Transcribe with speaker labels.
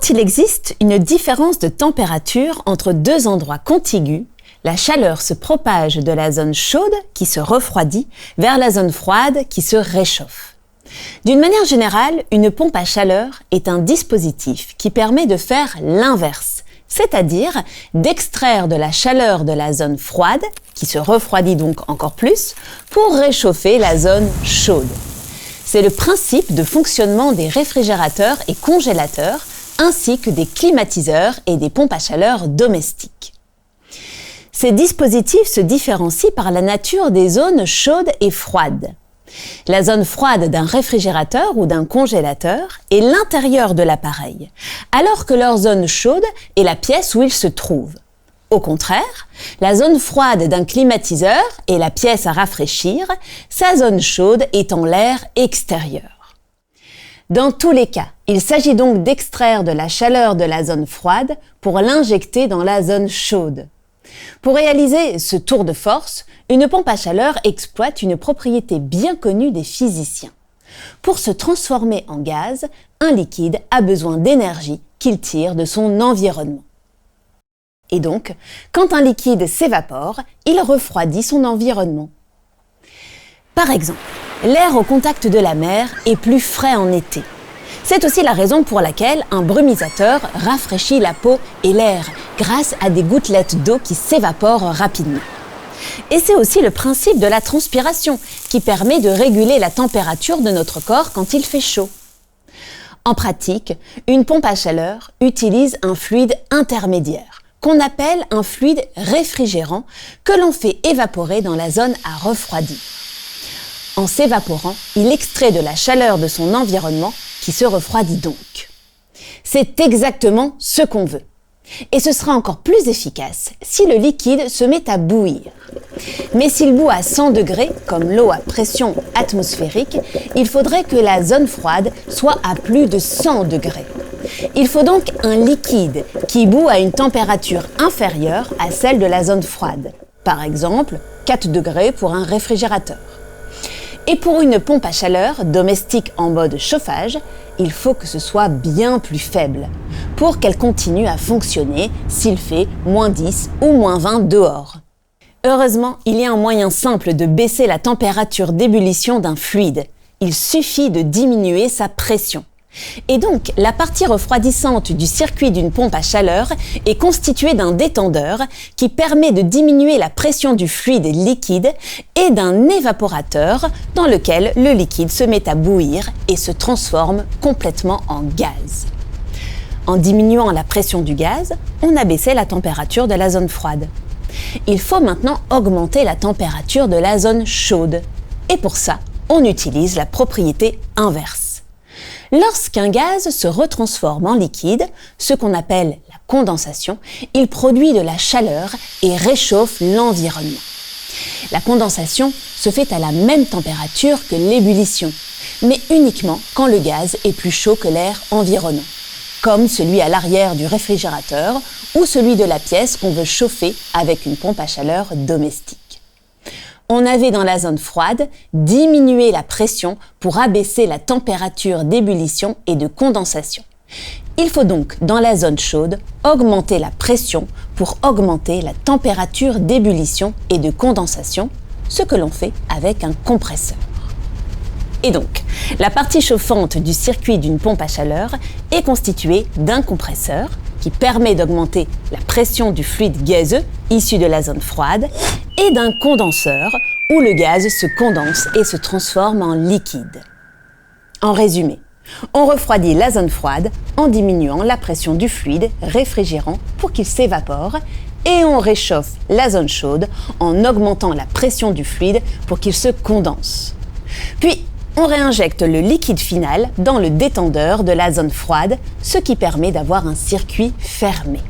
Speaker 1: Quand il existe une différence de température entre deux endroits contigus, la chaleur se propage de la zone chaude qui se refroidit vers la zone froide qui se réchauffe. D'une manière générale, une pompe à chaleur est un dispositif qui permet de faire l'inverse, c'est-à-dire d'extraire de la chaleur de la zone froide, qui se refroidit donc encore plus, pour réchauffer la zone chaude. C'est le principe de fonctionnement des réfrigérateurs et congélateurs, ainsi que des climatiseurs et des pompes à chaleur domestiques. Ces dispositifs se différencient par la nature des zones chaudes et froides. La zone froide d'un réfrigérateur ou d'un congélateur est l'intérieur de l'appareil, alors que leur zone chaude est la pièce où il se trouve. Au contraire, la zone froide d'un climatiseur est la pièce à rafraîchir, sa zone chaude étant l'air extérieur. Dans tous les cas, il s'agit donc d'extraire de la chaleur de la zone froide pour l'injecter dans la zone chaude. Pour réaliser ce tour de force, une pompe à chaleur exploite une propriété bien connue des physiciens. Pour se transformer en gaz, un liquide a besoin d'énergie qu'il tire de son environnement. Et donc, quand un liquide s'évapore, il refroidit son environnement. Par exemple, l'air au contact de la mer est plus frais en été. C'est aussi la raison pour laquelle un brumisateur rafraîchit la peau et l'air grâce à des gouttelettes d'eau qui s'évaporent rapidement. Et c'est aussi le principe de la transpiration qui permet de réguler la température de notre corps quand il fait chaud. En pratique, une pompe à chaleur utilise un fluide intermédiaire qu'on appelle un fluide réfrigérant que l'on fait évaporer dans la zone à refroidir. En s'évaporant, il extrait de la chaleur de son environnement qui se refroidit donc. C'est exactement ce qu'on veut. Et ce sera encore plus efficace si le liquide se met à bouillir. Mais s'il bout à 100 degrés, comme l'eau à pression atmosphérique, il faudrait que la zone froide soit à plus de 100 degrés. Il faut donc un liquide qui bout à une température inférieure à celle de la zone froide. Par exemple, 4 degrés pour un réfrigérateur. Et pour une pompe à chaleur domestique en mode chauffage, il faut que ce soit bien plus faible pour qu'elle continue à fonctionner s'il fait -10 ou -20 dehors. Heureusement, il y a un moyen simple de baisser la température d'ébullition d'un fluide. Il suffit de diminuer sa pression. Et donc, la partie refroidissante du circuit d'une pompe à chaleur est constituée d'un détendeur qui permet de diminuer la pression du fluide liquide et d'un évaporateur dans lequel le liquide se met à bouillir et se transforme complètement en gaz. En diminuant la pression du gaz, on a baissé la température de la zone froide. Il faut maintenant augmenter la température de la zone chaude. Et pour ça, on utilise la propriété inverse. Lorsqu'un gaz se retransforme en liquide, ce qu'on appelle la condensation, il produit de la chaleur et réchauffe l'environnement. La condensation se fait à la même température que l'ébullition, mais uniquement quand le gaz est plus chaud que l'air environnant, comme celui à l'arrière du réfrigérateur ou celui de la pièce qu'on veut chauffer avec une pompe à chaleur domestique. On avait dans la zone froide diminué la pression pour abaisser la température d'ébullition et de condensation. Il faut donc, dans la zone chaude, augmenter la pression pour augmenter la température d'ébullition et de condensation, ce que l'on fait avec un compresseur. Et donc, la partie chauffante du circuit d'une pompe à chaleur est constituée d'un compresseur qui permet d'augmenter la pression du fluide gazeux issu de la zone froide et d'un condenseur où le gaz se condense et se transforme en liquide. En résumé, on refroidit la zone froide en diminuant la pression du fluide réfrigérant pour qu'il s'évapore et on réchauffe la zone chaude en augmentant la pression du fluide pour qu'il se condense. Puis, on réinjecte le liquide final dans le détendeur de la zone froide, ce qui permet d'avoir un circuit fermé.